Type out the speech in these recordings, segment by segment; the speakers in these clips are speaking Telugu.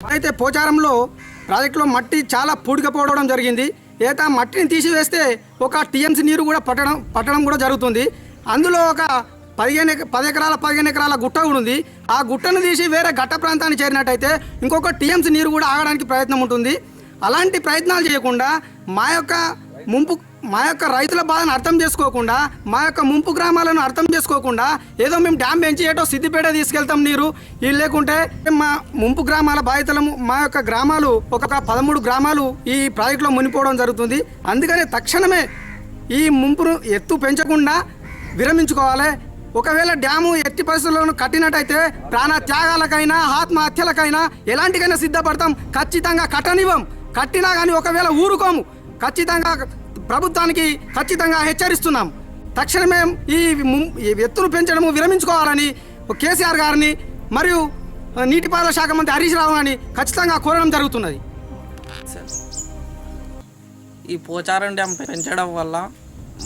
అయితే పోచారంలో ప్రాజెక్టులో మట్టి చాలా పూడికపోవడం జరిగింది. ఏతా మట్టిని తీసివేస్తే ఒక టీఎంసీ నీరు కూడా పట్టడం కూడా జరుగుతుంది. అందులో ఒక 15 ఎకరాల గుట్ట కూడా ఉంది. ఆ గుట్టను తీసి వేరే ఘట్ట ప్రాంతాన్ని చేరినట్టయితే ఇంకొక టీఎంసీ నీరు కూడా ఆగడానికి ప్రయత్నం ఉంటుంది. అలాంటి ప్రయత్నాలు చేయకుండా మా యొక్క రైతుల బాధను అర్థం చేసుకోకుండా, మా యొక్క ముంపు గ్రామాలను అర్థం చేసుకోకుండా ఏదో మేము డ్యామ్ పెంచి ఏటో సిద్దిపేట తీసుకెళ్తాం నీరు ఇది లేకుంటే మా ముంపు గ్రామాల బాధితులము మా యొక్క గ్రామాలు ఒక 13 గ్రామాలు ఈ ప్రాజెక్టులో మునిపోవడం జరుగుతుంది. అందుకని తక్షణమే ఈ ముంపును ఎత్తు పెంచకుండా విరమించుకోవాలి. ఒకవేళ డ్యాము ఎట్టి పరిస్థితులను కట్టినట్టయితే ప్రాణ త్యాగాలకైనా ఆత్మహత్యలకైనా ఎలాంటికైనా సిద్ధపడతాం. ఖచ్చితంగా కట్టనివ్వం. కట్టినా కానీ ఒకవేళ ఊరుకోము. ఖచ్చితంగా ప్రభుత్వానికి హెచ్చరిస్తున్నాం. తక్షణమే ఈ ఎత్తును పెంచడము విరమించుకోవాలని కేసీఆర్ గారిని మరియు నీటిపారుదల శాఖ మంత్రి హరీష్ రావు గారిని ఖచ్చితంగా కోరడం జరుగుతున్నది. ఈ పోచారం డ్యామ్ పెంచడం వల్ల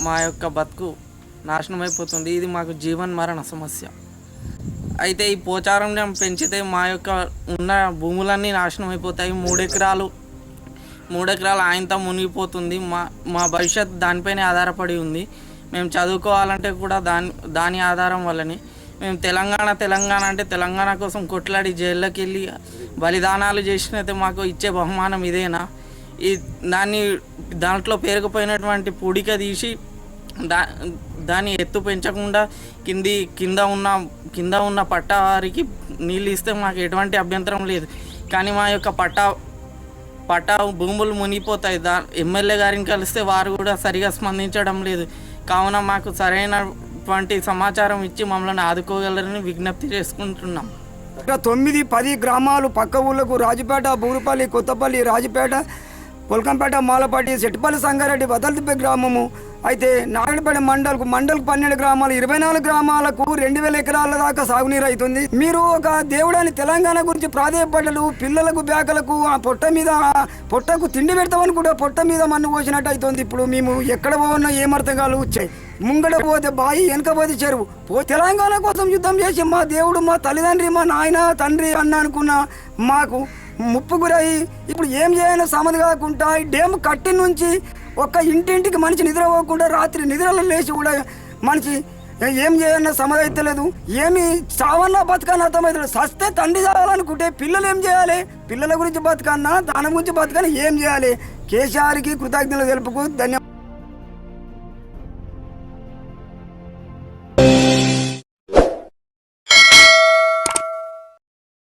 మా యొక్క బతుకు నాశనం అయిపోతుంది. ఇది మాకు జీవన్ మరణ సమస్య. అయితే ఈ పోచారం డ్యామ్ పెంచితే మా యొక్క ఉన్న భూములన్నీ నాశనం అయిపోతాయి. 3 ఎకరాలు ఆయనతో మునిగిపోతుంది. మా భవిష్యత్తు దానిపైనే ఆధారపడి ఉంది. మేము చదువుకోవాలంటే కూడా దాని ఆధారం వల్లనే మేము తెలంగాణ అంటే తెలంగాణ కోసం కొట్లాడి జైల్లోకి వెళ్ళి బలిదానాలు చేసినైతే మాకు ఇచ్చే బహుమానం ఇదేనా? దాంట్లో పేరుకుపోయినటువంటి పూడిక తీసి దాన్ని ఎత్తు పెంచకుండా కింద ఉన్న పట్టా వారికి నీళ్ళు ఇస్తే మాకు ఎటువంటి అభ్యంతరం లేదు. కానీ మా యొక్క పట్టా భూములు మునిగిపోతాయి. ఎమ్మెల్యే గారిని కలిస్తే వారు కూడా సరిగా స్పందించడం లేదు. కావున మాకు సరైనటువంటి సమాచారం ఇచ్చి మమ్మల్ని ఆదుకోగలరని విజ్ఞప్తి చేసుకుంటున్నాం. 9-10 గ్రామాలు పక్క ఊళ్ళకు రాజపేట, బూరుపల్లి, కొత్తపల్లి, రాజపేట, పొలకంపేట, మాలపాటి, సెట్టిపల్లి, సంగారెడ్డి, వదల్తిపై గ్రామము. అయితే నాగడిపేట మండలకు 12 గ్రామాలు, 24 గ్రామాలకు 2000 ఎకరాల దాకా సాగునీరు అవుతుంది. మీరు ఒక దేవుడని తెలంగాణ గురించి ప్రాధేయపడ్డలు పిల్లలకు బ్యాకలకు ఆ పొట్టకు తిండి పెడతామని కూడా పొట్ట మీద మన్ను పోసినట్టు అవుతుంది. ఇప్పుడు మేము ఎక్కడ పోన్నా ఏమర్థకాలు వచ్చాయి. ముంగడ పోతే బాయి, వెనక పోతే చెరువు. తెలంగాణ కోసం యుద్ధం చేసి మా దేవుడు, మా తల్లిదండ్రి, మా నాయన తండ్రి అన్న అనుకున్న మాకు ముప్పు గురయ్యి ఇప్పుడు ఏం చేయాలో సమధి కాకుండా ఈ డ్యామ్ కట్టి నుంచి ఒక్క ఇంటింటికి మనిషి నిద్రపోకుండా రాత్రి నిద్రలో లేచి కూడా మనిషి ఏం చేయాలన్న సమధి అయితే లేదు. ఏమి చావన్నా బతకన్నా అర్థమవుతుంది. సస్తే తండ్రి చావాలనుకుంటే పిల్లలు ఏం చేయాలి? పిల్లల గురించి బతకన్నా దాని గురించి బతకన్నా ఏం చేయాలి? కేసీఆర్కి కృతజ్ఞతలు తెలుపుకు ధన్యవాదాలు.